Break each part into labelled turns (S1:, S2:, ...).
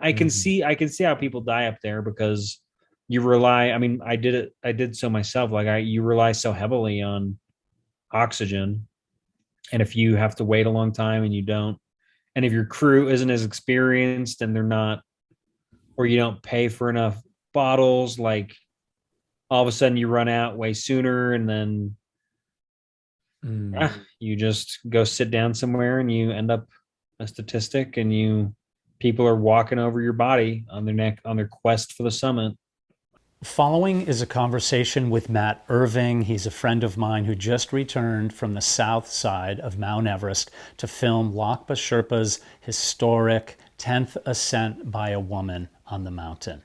S1: I can see how people die up there because you rely, I mean, I did so myself. Like you rely so heavily on oxygen. And if you have to wait a long time and you don't, and if your crew isn't as experienced and they're not, or you don't pay for enough bottles, like all of a sudden you run out way sooner and then you just go sit down somewhere and you end up a statistic and people are walking over your body on their neck on their quest for the summit.
S2: Following is a conversation with Matt Irving. He's a friend of mine who just returned from the south side of Mount Everest to film Lhakpa Sherpa's historic 10th ascent by a woman on the mountain.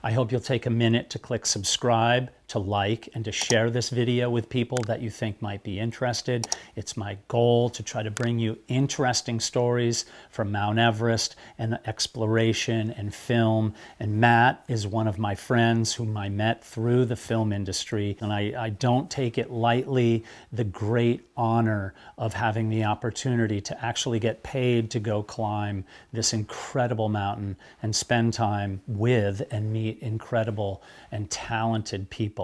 S2: I hope you'll take a minute to click subscribe, to like, and to share this video with people that you think might be interested. It's my goal to try to bring you interesting stories from Mount Everest and exploration and film. And Matt is one of my friends whom I met through the film industry. And I don't take it lightly, the great honor of having the opportunity to actually get paid to go climb this incredible mountain and spend time with and meet incredible and talented people.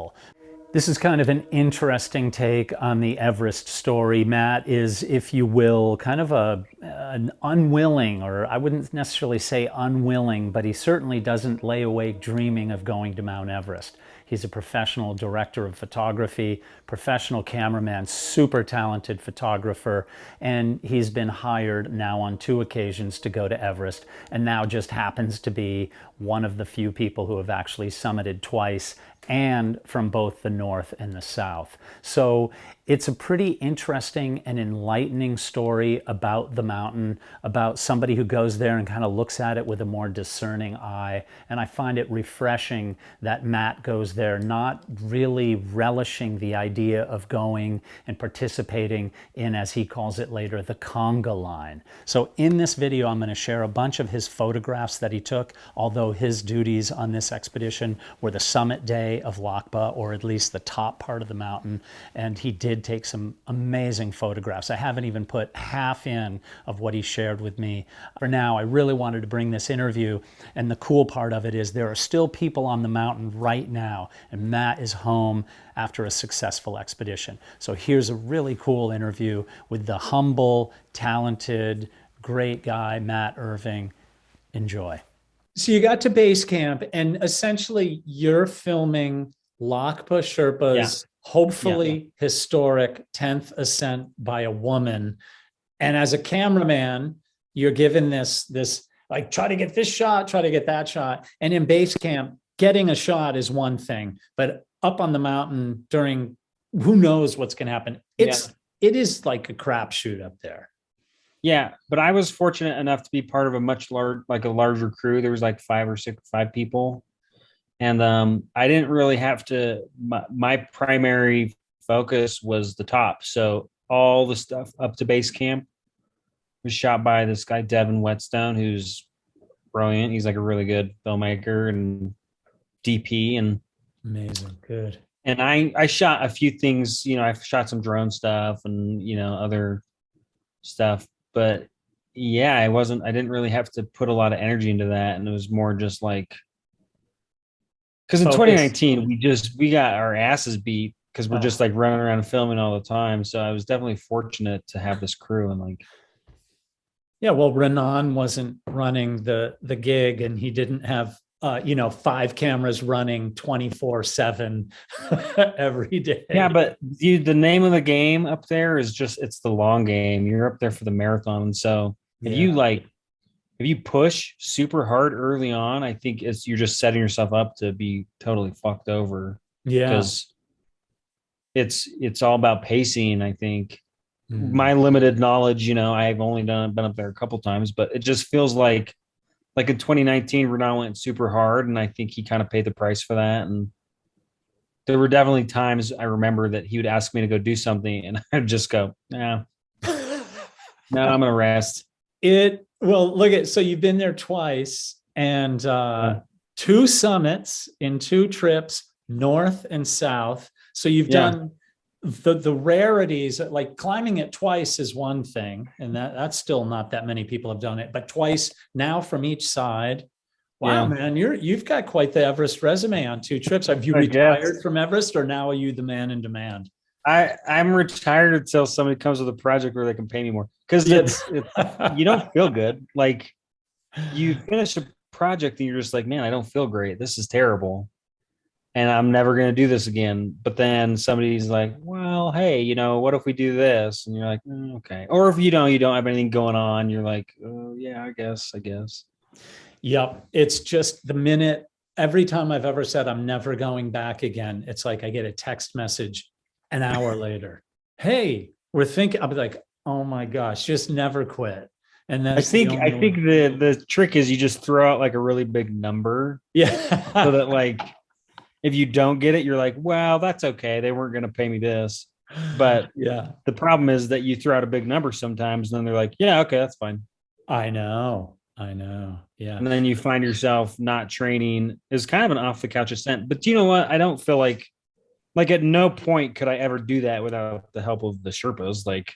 S2: This is kind of an interesting take on the Everest story. Matt is, if you will, kind of an unwilling, or I wouldn't necessarily say unwilling, but he certainly doesn't lay awake dreaming of going to Mount Everest. He's a professional director of photography, professional cameraman, super talented photographer, and he's been hired now on 2 occasions to go to Everest, and now just happens to be one of the few people who have actually summited twice, and from both the north and the south. So it's a pretty interesting and enlightening story about the mountain, about somebody who goes there and kind of looks at it with a more discerning eye. And I find it refreshing that Matt goes there not really relishing the idea of going and participating in, as he calls it later, the conga line. So in this video, I'm going to share a bunch of his photographs that he took, although his duties on this expedition were the summit day of Lhakpa, or at least the top part of the mountain, and he did take some amazing photographs. I haven't even put half in of what he shared with me. For now, I really wanted to bring this interview, and the cool part of it is there are still people on the mountain right now, and Matt is home after a successful expedition. So here's a really cool interview with the humble, talented, great guy, Matt Irving. Enjoy. So you got to base camp, and essentially you're filming Lhakpa Sherpa's hopefully historic 10th ascent by a woman. And as a cameraman, you're given this like, try to get this shot, try to get that shot. And in base camp, getting a shot is one thing, but up on the mountain during, who knows what's going to happen. It is like a crapshoot up there.
S1: Yeah, but I was fortunate enough to be part of a larger crew. There was like 5 people, and I didn't really have to. My primary focus was the top, so all the stuff up to base camp was shot by this guy Devin Whetstone, who's brilliant. He's like a really good filmmaker and DP, and
S2: amazing, good.
S1: And I shot a few things. I shot some drone stuff and other stuff. But yeah, I didn't really have to put a lot of energy into that. And it was more just like, because in 2019, we got our asses beat because we're just like running around filming all the time. So I was definitely fortunate to have this crew and like.
S2: Yeah, well, Renan wasn't running the gig, and he didn't have 5 cameras running 24/7 every day.
S1: Yeah, but the name of the game up there is it's the long game. You're up there for the marathon. So if you push super hard early on, I think you're just setting yourself up to be totally fucked over.
S2: Yeah.
S1: Because it's all about pacing, I think. My limited knowledge, I've only been up there a couple times, but it just feels like in 2019, Renan went super hard, and I think he kind of paid the price for that. And there were definitely times I remember that he would ask me to go do something, and I'd just go, "No, I'm gonna rest."
S2: So you've been there twice, and 2 summits in 2 trips, north and south. So you've done the rarities, like climbing it twice is one thing, and that's still not that many people have done it, but twice now from each side. Wow,
S1: Yeah,
S2: man, you've got quite the Everest resume on 2 trips. Have you
S1: I guess.
S2: retired from Everest, or now are you the man in demand?
S1: I'm retired until somebody comes with a project where they can pay me more because
S2: Yeah.
S1: it's you don't feel good. Like you finish a project and you're just like, man, I don't feel great. This is terrible. And I'm never going to do this again. But then somebody's like, well, hey, what if we do this? And you're like, okay. Or if you don't have anything going on, you're like, oh, yeah, I guess.
S2: Yep. It's just the minute, every time I've ever said I'm never going back again, it's like I get a text message an hour later. Hey, we're thinking, I'll be like, oh my gosh, just never quit. And
S1: I
S2: that's the
S1: think I
S2: only
S1: think
S2: one.
S1: the trick is you just throw out like a really big number so
S2: Yeah.
S1: that like if you don't get it, you're like, well, that's okay. They weren't going to pay me this. But
S2: Yeah.
S1: the problem is that you throw out a big number sometimes, and then they're like, yeah, okay, that's fine.
S2: I know. I know. Yeah.
S1: And then you find yourself not training is kind of an off the couch ascent. But you know what? I don't feel like at no point could I ever do that without the help of the Sherpas. Like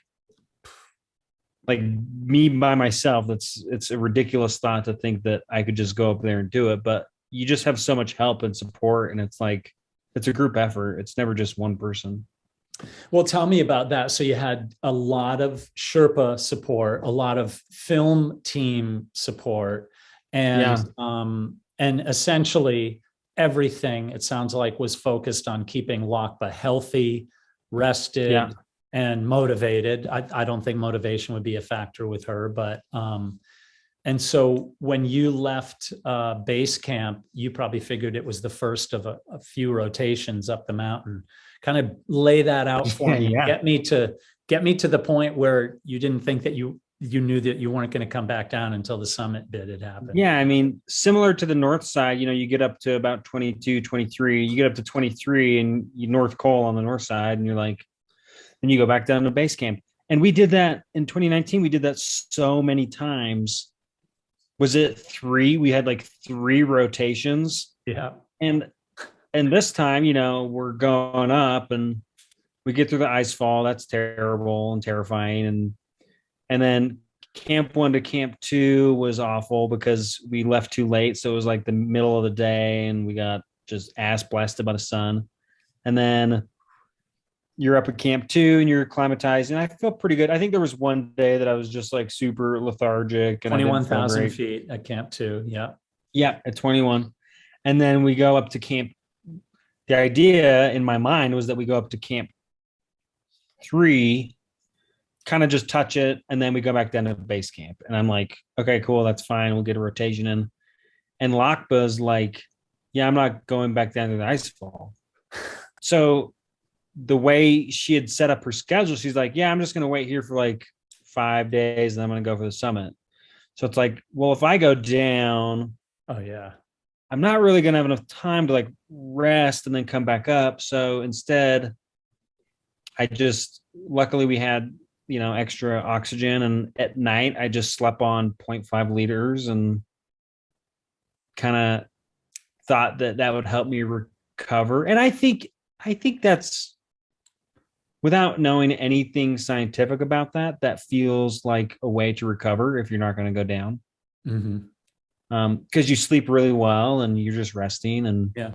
S1: me by myself, it's a ridiculous thought to think that I could just go up there and do it. But you just have so much help and support, and it's like it's a group effort. It's never just one person.
S2: Well, tell me about that. So you had a lot of Sherpa support, a lot of film team support,
S1: Yeah,
S2: and essentially everything, it sounds like, was focused on keeping Lhakpa healthy,
S1: yeah,
S2: rested, and motivated. I don't think motivation would be a factor with her, but and so when you left base camp, you probably figured it was the first of a few rotations up the mountain. Kind of lay that out for
S1: yeah,
S2: me.
S1: yeah.
S2: Get me to the point where you didn't think that you knew that you weren't going to come back down until the summit bit had happened.
S1: Yeah, I mean, similar to the north side, you get up to about 22, 23. You get up to 23 and you North Cole on the north side, and you're like, then you go back down to base camp. And we did that in 2019. We did that so many times. Was it three? We had like three rotations.
S2: Yeah.
S1: And this time, we're going up and we get through the ice fall. That's terrible and terrifying. And then camp 1 to camp 2 was awful because we left too late. So it was like the middle of the day and we got just ass blasted by the sun. And then you're up at camp 2 and you're acclimatized. And I feel pretty good. I think there was one day that I was just like super lethargic and I didn't feel
S2: 21,000
S1: great.
S2: feet at camp 2. Yeah.
S1: Yeah, at 21. And then we go up to camp. The idea in my mind was that we go up to camp 3, kind of just touch it, and then we go back down to base camp. And I'm like, okay, cool, that's fine. We'll get a rotation in. And Lhakpa's like, yeah, I'm not going back down to the ice fall. So the way she had set up her schedule, she's like, yeah, I'm just going to wait here for like 5 days and I'm going to go for the summit. So it's like, well, if I go down,
S2: Oh yeah.
S1: I'm not really going to have enough time to like rest and then come back up. So instead, luckily we had, extra oxygen. And at night, I just slept on 0.5 liters and kind of thought that that would help me recover. And I think that's without knowing anything scientific about that, that feels like a way to recover if you're not going to go down.
S2: Mm-hmm.
S1: Because you sleep really well and you're just resting. And
S2: Yeah.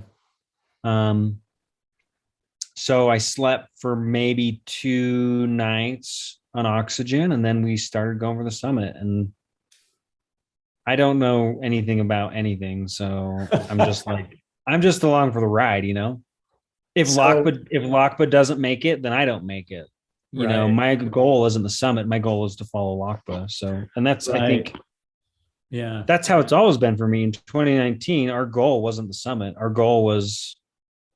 S1: so I slept for maybe 2 nights on oxygen, and then we started going for the summit. And I don't know anything about anything, so I'm just along for the ride. If
S2: So
S1: Lhakpa doesn't make it, then I don't make it.
S2: right.
S1: My goal isn't the summit. My goal is to follow Lhakpa. So, and that's I
S2: Right.
S1: think
S2: Yeah.
S1: that's how it's always been for me. In 2019, our goal wasn't the summit.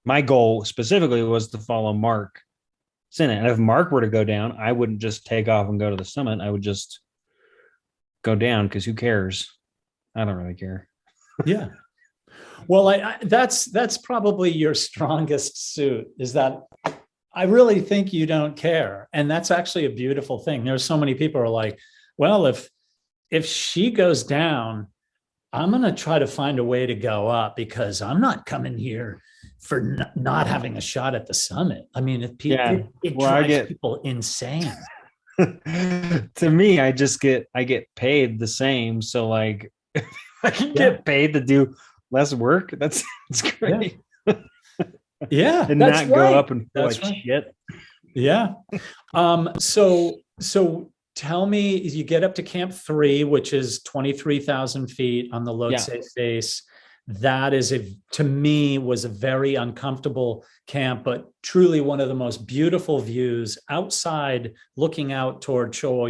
S1: My goal specifically was to follow Mark Sinnott. And if Mark were to go down, I wouldn't just take off and go to the summit. I would just go down because who cares? I don't really care.
S2: Yeah. Well, that's probably your strongest suit, is that I really think you don't care. And that's actually a beautiful thing. There's so many people who are like, well, if she goes down, I'm going to try to find a way to go up because I'm not coming here for not having a shot at the summit. I mean,
S1: Yeah.
S2: it
S1: Well, I
S2: drives
S1: get
S2: people insane.
S1: to me, I get paid the same. So like if I can
S2: Yeah.
S1: get paid to do less work, that's
S2: Yeah.
S1: great.
S2: Yeah.
S1: And
S2: That's
S1: not go
S2: right.
S1: up and feel
S2: That's
S1: like
S2: right.
S1: shit.
S2: Yeah. So tell me, you get up to Camp 3, which is 23,000 feet on the
S1: Yeah.
S2: Lhotse face. That is to me, was a very uncomfortable camp, but truly one of the most beautiful views outside, looking out toward Cho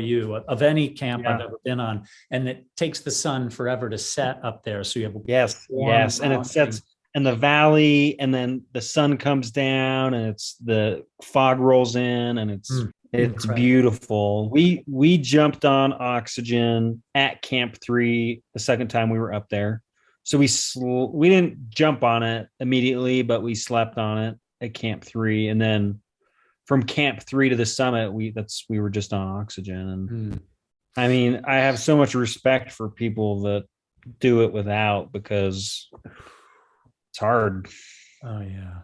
S2: of any camp I've
S1: Yeah.
S2: ever been on. And it takes the sun forever to set up there. So you have
S1: Yes.
S2: warm
S1: Yes. And it
S2: mountain.
S1: sets in the valley, and then the sun comes down, and it's the fog rolls in, and it's
S2: Incredible.
S1: beautiful. We jumped on oxygen at Camp 3 the second time we were up there. So we didn't jump on it immediately, but we slept on it at Camp 3, and then from Camp 3 to the summit, we were just on oxygen. And
S2: Mm.
S1: I mean, I have so much respect for people that do it without, because it's hard.
S2: Oh yeah,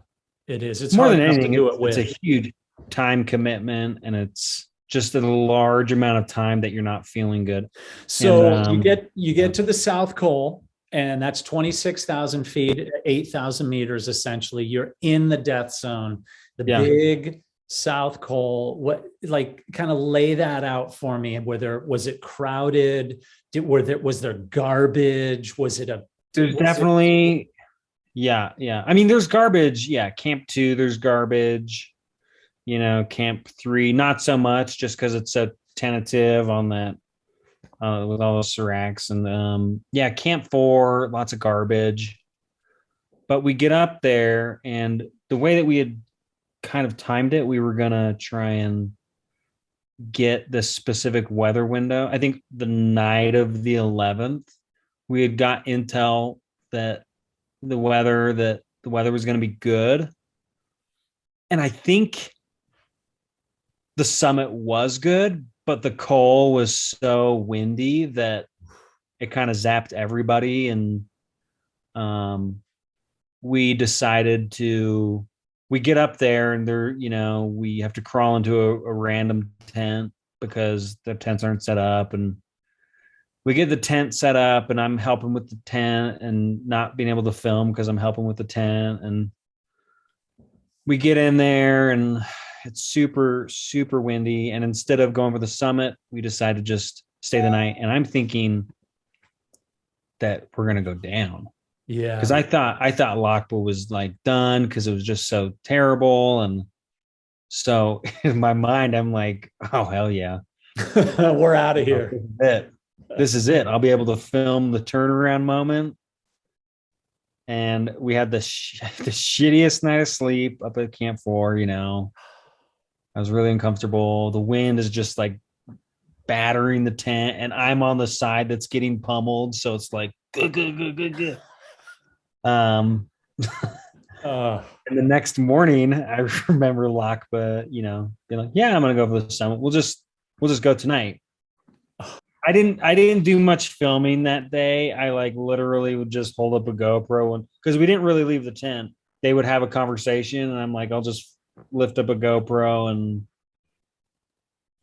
S2: it is. It's
S1: More
S2: hard
S1: than
S2: enough to
S1: anything,
S2: do it
S1: it's a
S2: with.
S1: huge time commitment, and it's just a large amount of time that you're not feeling good. And
S2: So you
S1: yeah,
S2: get to the South Col, and that's 26,000 feet, 8,000 meters essentially. You're in the death zone. The
S1: yeah.
S2: big South Col. What, like, kind of lay that out for me? Whether was it crowded? Was there garbage? Was it a
S1: There's
S2: was it
S1: definitely, yeah, yeah. I mean, there's garbage. Yeah, Camp 2, there's garbage. Camp 3, not so much, just because it's so tentative on that, with all those seracs. And yeah, Camp 4, lots of garbage. But we get up there, and the way that we had kind of timed it, we were gonna try and get this specific weather window. I think the night of the 11th, we had got intel that the weather was going to be good. And I think the summit was good, but the coal was so windy that it kind of zapped everybody. And um, we decided to we get up there, and we have to crawl into a random tent because the tents aren't set up. And we get the tent set up, and I'm helping with the tent and not being able to film because I'm helping with the tent. And we get in there, and it's super, super windy. And instead of going for the summit, we decide to just stay the night. And I'm thinking that we're going to go down, because
S2: Yeah.
S1: I thought Lhakpa was like done because it was just so terrible. And so in my mind, I'm like, oh, hell yeah.
S2: We're out of here.
S1: This is it. This is it. I'll be able to film the turnaround moment. And we had the shittiest night of sleep up at Camp 4. I was really uncomfortable. The wind is just like battering the tent, and I'm on the side that's getting pummeled. So it's like, good, good, good, good, good. Um,
S2: Uh,
S1: and the next morning, I remember Lakpa, being like, "Yeah, I'm gonna go for the summit. We'll just go tonight." I didn't do much filming that day. I like literally would just hold up a GoPro, and because we didn't really leave the tent, they would have a conversation, and I'm like, I'll just lift up a GoPro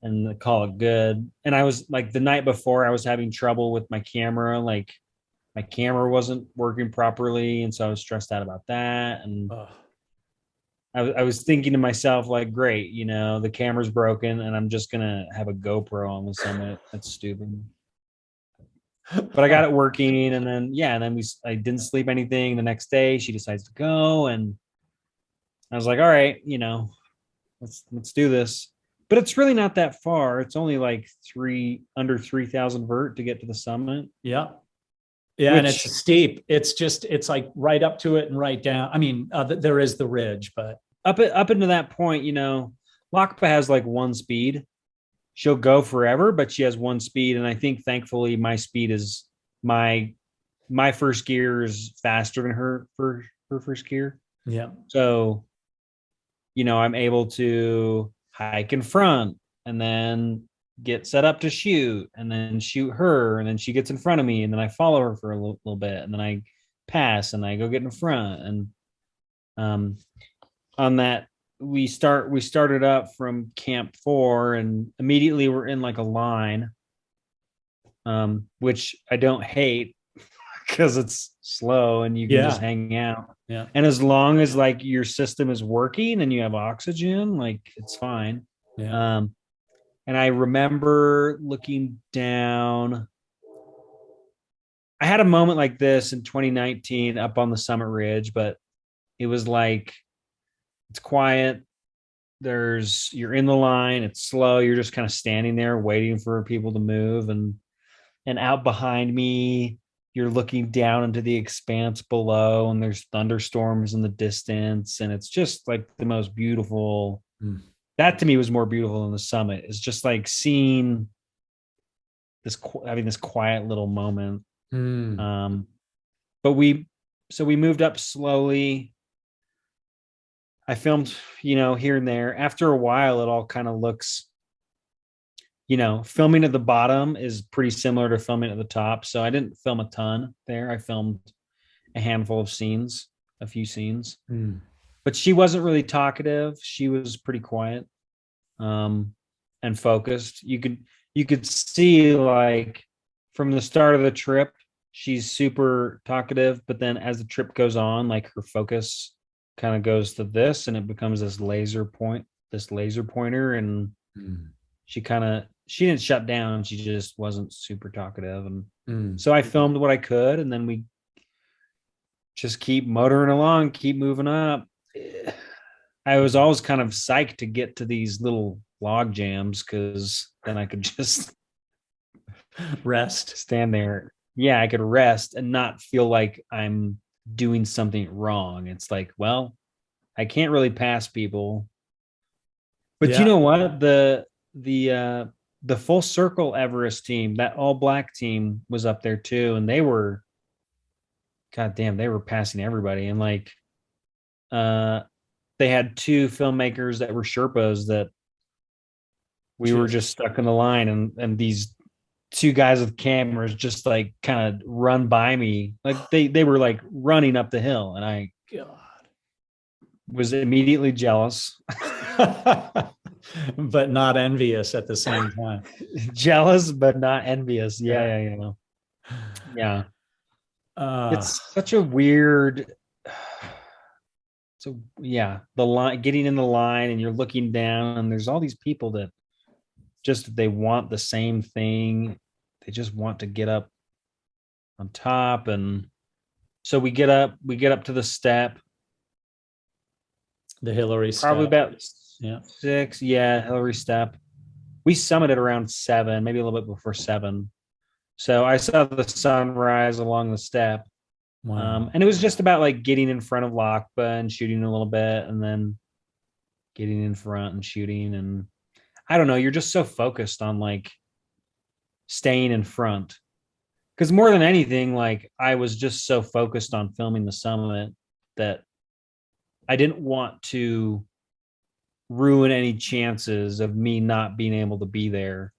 S1: and call it good. And I was like, the night before, I was having trouble with my camera. Like my camera wasn't working properly, and so I was stressed out about that. And
S2: uh,
S1: I was thinking to myself, like, great, the camera's broken, and I'm just gonna have a GoPro on the summit. That's stupid. But I got it working, and then yeah, and then I didn't sleep anything. The next day, she decides to go, and I was like, all right, let's do this. But it's really not that far. It's only like under 3,000 vert to get to the summit,
S2: yeah. Yeah, and it's
S1: which
S2: steep. It's like right up to it and right down. I mean, there is the ridge, but
S1: up into that point, Lakpa has like one speed. She'll go forever, but she has one speed. And I think thankfully my speed is my my first gear is faster than her first gear.
S2: yeah.
S1: So, I'm able to hike in front, and then get set up to shoot and then shoot her, and then she gets in front of me and then I follow her for a little bit and then I pass and I go get in front. And um on that, we started up from camp 4 and immediately we're in like a line, which I don't hate because it's slow and you can just
S2: Yeah.
S1: hang out.
S2: Yeah.
S1: And as long as like your system is working and you have oxygen, like it's fine.
S2: Yeah.
S1: um and I remember looking down. I had a moment like this in 2019 up on the summit ridge, but it was like it's quiet. You're in the line, it's slow, you're just kind of standing there waiting for people to move. And out behind me, you're looking down into the expanse below, and there's thunderstorms in the distance. And it's just like the most beautiful. That to me was more beautiful than the summit. It's just like seeing this, having this quiet little moment. But we moved up slowly. I filmed, here and there. After a while, it all kind of looks, filming at the bottom is pretty similar to filming at the top. So I didn't film a ton there. I filmed a handful of scenes, a few scenes. But she wasn't really talkative. She was pretty quiet, and focused. You could see like from the start of the trip, she's super talkative, but then as the trip goes on, like her focus kind of goes to this and it becomes this laser pointer. And she didn't shut down. She just wasn't super talkative. And so I filmed what I could, and then we just keep motoring along, keep moving up. I was always kind of psyched to get to these little log jams because then I could just
S2: Rest.
S1: stand there. Yeah, I could rest and not feel like I'm doing something wrong. It's like, well, I can't really pass people. But you know what? The Full Circle Everest team, that all black team, was up there too, and they were, goddamn, they were passing everybody. And like, they had 2 filmmakers that were Sherpas that we were just stuck in the line, and these 2 guys with cameras just like kind of run by me, like they were like running up the hill, and I was immediately jealous.
S2: But not envious at the same time.
S1: Jealous but not envious. Yeah. It's such a weird. So yeah, the line, getting in the line and you're looking down and there's all these people that just, they want the same thing. They just want to get up on top. And so we get up to the step.
S2: The Hillary
S1: Probably
S2: step.
S1: about
S2: Yeah.
S1: 6. Yeah, Hillary step. We summited around 7, maybe a little bit before 7. So I saw the sunrise along the step.
S2: Wow.
S1: And it was just about like getting in front of Lhakpa and shooting a little bit, and then getting in front and shooting. And I don't know, you're just so focused on like staying in front. Because more than anything, like I was just so focused on filming the summit that I didn't want to ruin any chances of me not being able to be there.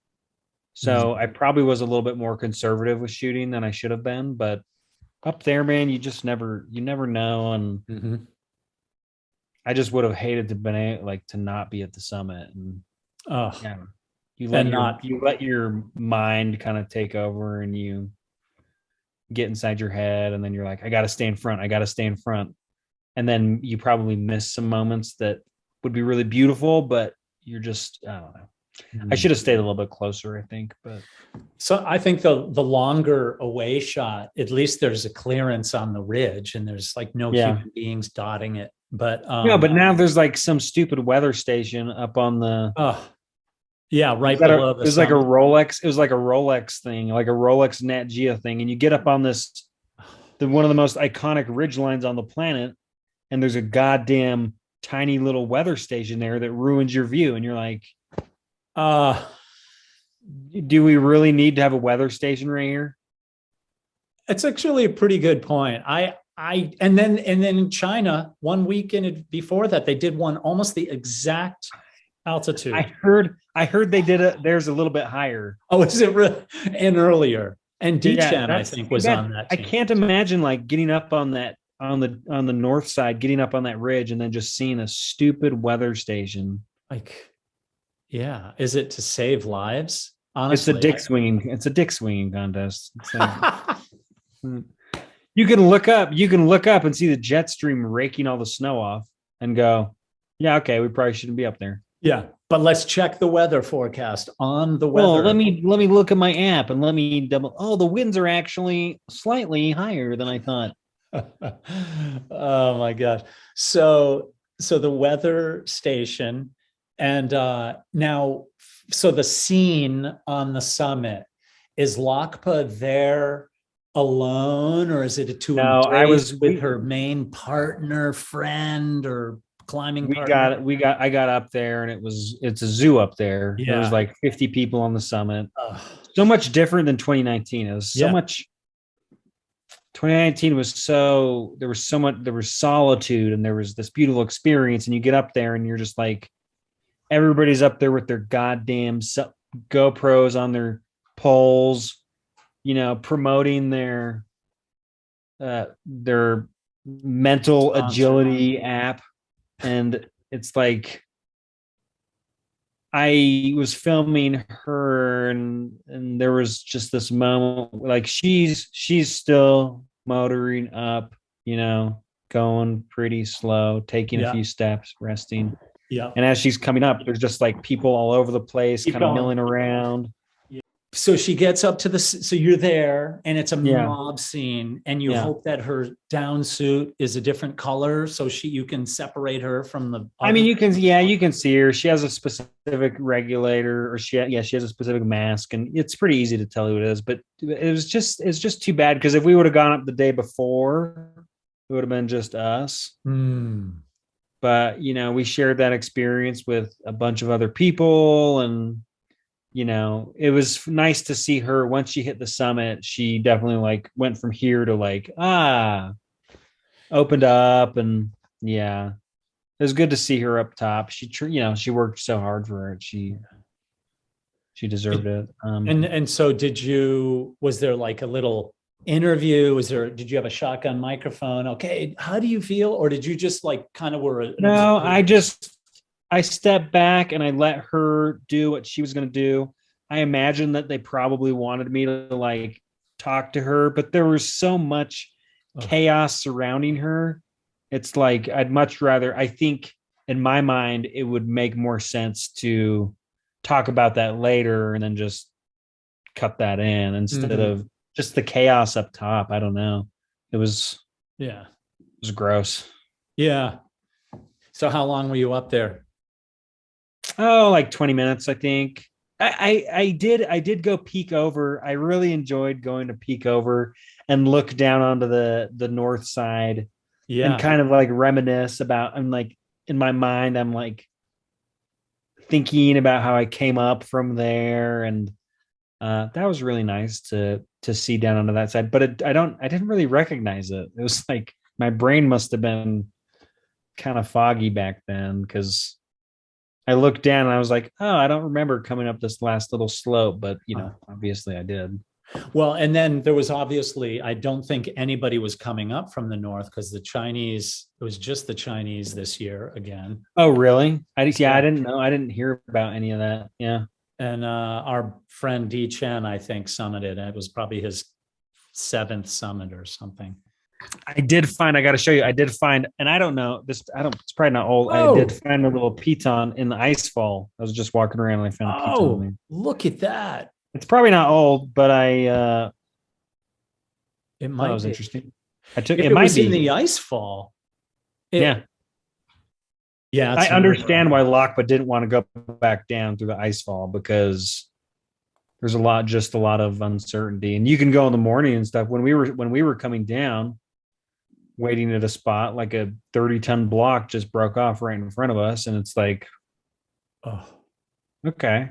S1: So I probably was a little bit more conservative with shooting than I should have been. But up there, man, you never know. And I just would have hated to been like to not be at the summit. And yeah, you let your mind kind of take over, and you get inside your head, and then you're like, I got to stay in front. I got to stay in front. And then you probably miss some moments that would be really beautiful, but you're just, I don't know. I should have stayed a little bit closer, I think. But
S2: so I think the longer away shot, at least there's a clearance on the ridge and there's like no human beings dotting it. But
S1: but now there's like some stupid weather station up on the
S2: right below the
S1: it was like a Rolex. It was like a Rolex thing, like a Rolex Nat Geo thing. And you get up on this, one of the most iconic ridge lines on the planet, and there's a goddamn tiny little weather station there that ruins your view. And you're like, do we really need to have a weather station right here?
S2: It's actually a pretty good point. And then in China, one weekend before that, they did one almost the exact altitude.
S1: I heard they did it. There's a little bit higher.
S2: Oh, is it really? And earlier. And
S1: Yeah,
S2: D-Chan, I
S1: that's
S2: think,
S1: too
S2: was
S1: bad.
S2: on that
S1: I
S2: team.
S1: can't imagine like getting up on that on the north side, getting up on that ridge, and then just seeing a stupid weather station.
S2: Like, yeah. Is it to save lives?
S1: It's a
S2: Honestly.
S1: dick swinging. It's a dick swinging contest. It's like hmm. You can look up and see the jet stream raking all the snow off, and go, yeah, okay, we probably shouldn't be up there.
S2: Yeah. But let's check the weather forecast on the
S1: Well, let
S2: weather.
S1: me let me look at my app and let me double. Oh, the winds are actually slightly higher than I thought.
S2: Oh my gosh. So the weather station and now so the scene on the summit, is Lakpa there alone, or is it to
S1: No, I
S2: embrace
S1: was
S2: with her main partner, friend, or climbing
S1: we
S2: partner?
S1: got we got I got up there, and it's a zoo up there. There was
S2: Yeah.
S1: like 50 people on the summit.
S2: Ugh.
S1: So much different than 2019. It was so
S2: Yeah.
S1: much 2019 was so there was solitude, and there was this beautiful experience, and you get up there and you're just like everybody's up there with their goddamn GoPros on their poles, promoting their mental
S2: Sponsor.
S1: agility app. And it's like I was filming her, and there was just this moment like she's still motoring up, going pretty slow, taking a
S2: Yeah.
S1: few steps, resting.
S2: Yeah.
S1: And as she's coming up, there's just like people all over the place,
S2: Keep
S1: kind of
S2: going.
S1: milling around.
S2: So she gets up to the, so you're there and it's a
S1: Yeah.
S2: mob scene, and you
S1: Yeah.
S2: hope that her down suit is a different color so you can separate her from the
S1: I mean,
S2: other.
S1: you can see her. She has a specific regulator, or she has a specific mask, and it's pretty easy to tell who it is. But it's just too bad, because if we would have gone up the day before, it would have been just us.
S2: Hmm.
S1: But we shared that experience with a bunch of other people, and it was nice to see her. Once she hit the summit, she definitely like went from here to like opened up, and yeah, it was good to see her up top. She worked so hard for it. She deserved it.
S2: And so was there like a little interview? Did you have a shotgun microphone? Okay, how do you feel? Or did you just like kind of were an
S1: No,
S2: observer?
S1: I stepped back and I let her do what she was going to do. I imagine that they probably wanted me to like talk to her, but there was so much chaos surrounding her. It's like I'd much rather, I think in my mind, it would make more sense to talk about that later and then just cut that in instead
S2: Mhm.
S1: of just the chaos up top. I don't know. It was
S2: Yeah.
S1: it was gross.
S2: Yeah. So how long were you up there?
S1: Oh, like 20 minutes, I think. I did go peek over. I really enjoyed going to peek over and look down onto the north side, and
S2: Yeah.
S1: kind of like reminisce about. I'm like in my mind, I'm like thinking about how I came up from there, and that was really nice to see down onto that side. But I didn't really recognize it. It was like my brain must have been kind of foggy back then, because I looked down and I was like, oh, I don't remember coming up this last little slope, but obviously I did.
S2: Well, and then there was obviously, I don't think anybody was coming up from the north because it was just the Chinese this year again.
S1: Oh, really? I
S2: Yeah.
S1: didn't know. I didn't hear about any of that. Yeah.
S2: And our friend D Chen, I think, summited. It was probably his seventh summit or something.
S1: I got to show you. I did find, and I don't know this. It's probably not old. I did
S2: Oh,
S1: find a little piton in the ice fall. I was just walking around and I found a
S2: oh,
S1: piton.
S2: look at that.
S1: It's probably not old, but I
S2: It
S1: thought it
S2: might
S1: was
S2: be.
S1: interesting.
S2: If
S1: It
S2: it
S1: might
S2: was in
S1: be.
S2: the ice fall,
S1: Yeah.
S2: yeah,
S1: I
S2: it's
S1: understand why Lhakpa didn't want to go back down through the ice fall, because there's just a lot of uncertainty, and you can go in the morning and stuff. When we were coming down, waiting at a spot, like a 30-ton block just broke off right in front of us, and it's like,
S2: oh,
S1: okay,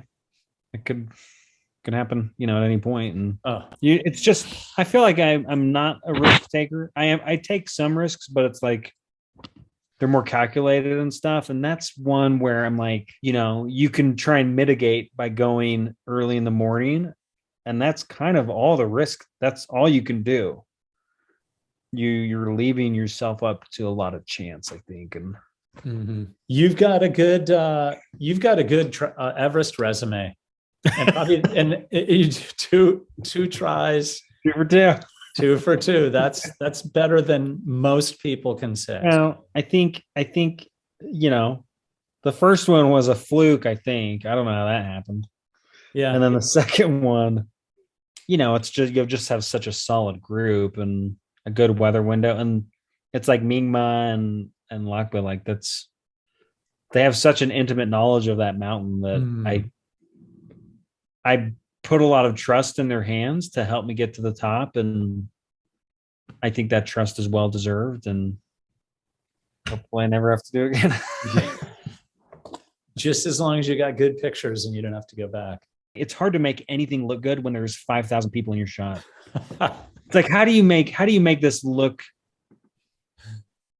S1: it could happen, at any point. And
S2: oh,
S1: it's just, I feel like I'm not a risk taker. I take some risks, but it's like they're more calculated and stuff. And that's one where I'm like, you can try and mitigate by going early in the morning. And that's kind of all the risk. That's all you can do. You're leaving yourself up to a lot of chance, I think. And
S2: you've got a good Everest resume, and probably two tries,
S1: 2 for 2.
S2: 2 for 2. That's better than most people can say.
S1: Well, I think the first one was a fluke. I think I don't know how that happened.
S2: Yeah,
S1: and then the second one, it's just you'll just have such a solid group and a good weather window, and it's like Mingma and Lhakpa, like they have such an intimate knowledge of that mountain that I put a lot of trust in their hands to help me get to the top, and I think that trust is well deserved, and hopefully I never have to do it again.
S2: Just as long as you got good pictures and you don't have to go back.
S1: It's hard to make anything look good when there's 5,000 people in your shot. It's like, how do you make this look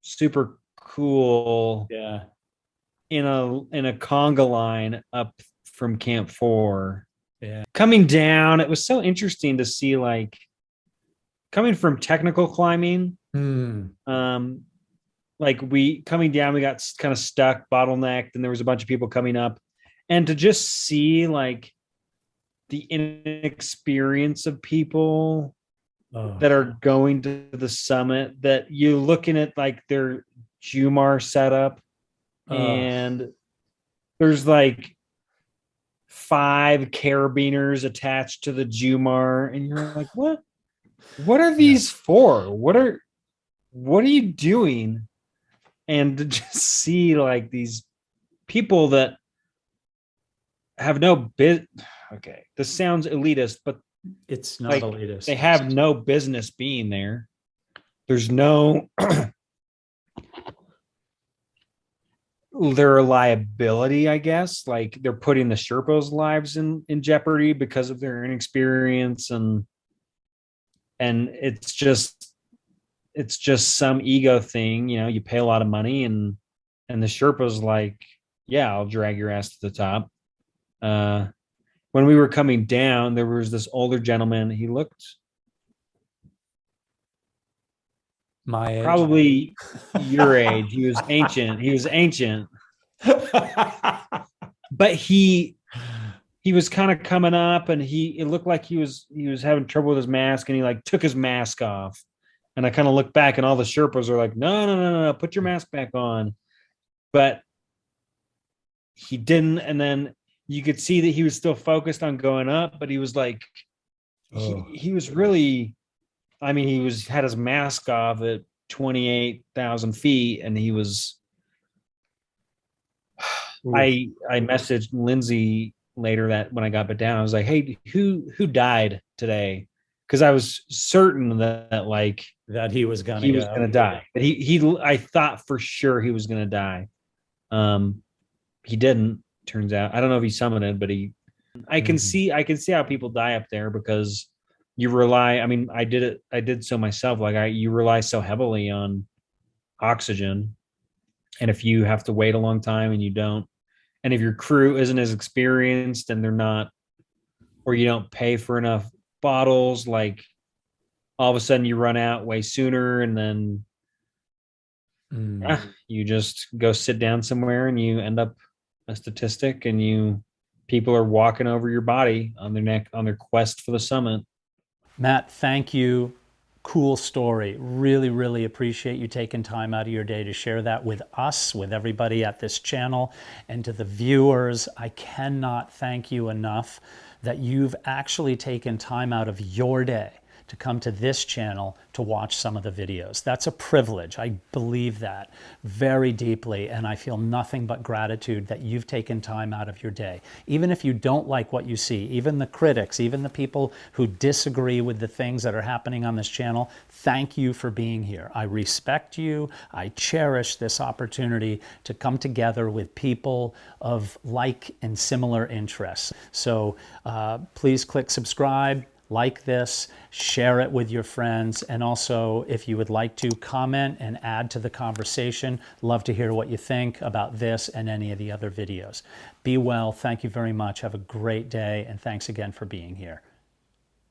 S1: super cool?
S2: Yeah.
S1: In a conga line up from Camp 4.
S2: Yeah.
S1: Coming down, it was so interesting to see, like, coming from technical climbing. Like coming down, we got kind of stuck, bottlenecked, and there was a bunch of people coming up, and to just see like the inexperience of people that are going to the summit, that you looking at like their Jumar setup, and there's like 5 carabiners attached to the Jumar, and you're like, what are these for? What are you doing? And to just see like these people that have no okay, this sounds elitist, but
S2: it's not
S1: like,
S2: elitist.
S1: they have no business being there. There's no their liability, I guess. Like, they're putting the Sherpas' lives in jeopardy because of their inexperience, and it's just some ego thing. You pay a lot of money, and the Sherpa's like, yeah, I'll drag your ass to the top. When we were coming down, there was this older gentleman. He looked
S2: my age,
S1: probably your age. He was ancient. But he was kind of coming up, and it looked like he was having trouble with his mask, and he like took his mask off. And I kind of looked back, and all the Sherpas are like, no, put your mask back on. But he didn't. And then you could see that he was still focused on going up, but he was like, he was really, I mean, had his mask off at 28,000 feet, and he was, I messaged Lindsay later that when I got back down, I was like, hey, who died today? Because I was certain that like
S2: that he was gonna
S1: die. But I thought for sure he was gonna die. He didn't, turns out. I don't know if he summited, but I can see how people die up there, because you rely, I mean, I did so myself. Like, you rely so heavily on oxygen. And if you have to wait a long time and you don't, and if your crew isn't as experienced and they're not, or you don't pay for enough bottles, like, all of a sudden you run out way sooner, and then you just go sit down somewhere and you end up a statistic, and people are walking over your body on their quest for the summit.
S2: Matt, thank you. Cool story. Really, really appreciate you taking time out of your day to share that with us, with everybody at this channel, and to the viewers. I cannot thank you enough that you've actually taken time out of your day to come to this channel to watch some of the videos. That's a privilege. I believe that very deeply, and I feel nothing but gratitude that you've taken time out of your day. Even if you don't like what you see, even the critics, even the people who disagree with the things that are happening on this channel, thank you for being here. I respect you. I cherish this opportunity to come together with people of like and similar interests. So please click subscribe, like this, share it with your friends, and also if you would like to comment and add to the conversation, love to hear what you think about this and any of the other videos. Be well. Thank you very much. Have a great day, and thanks again for being here.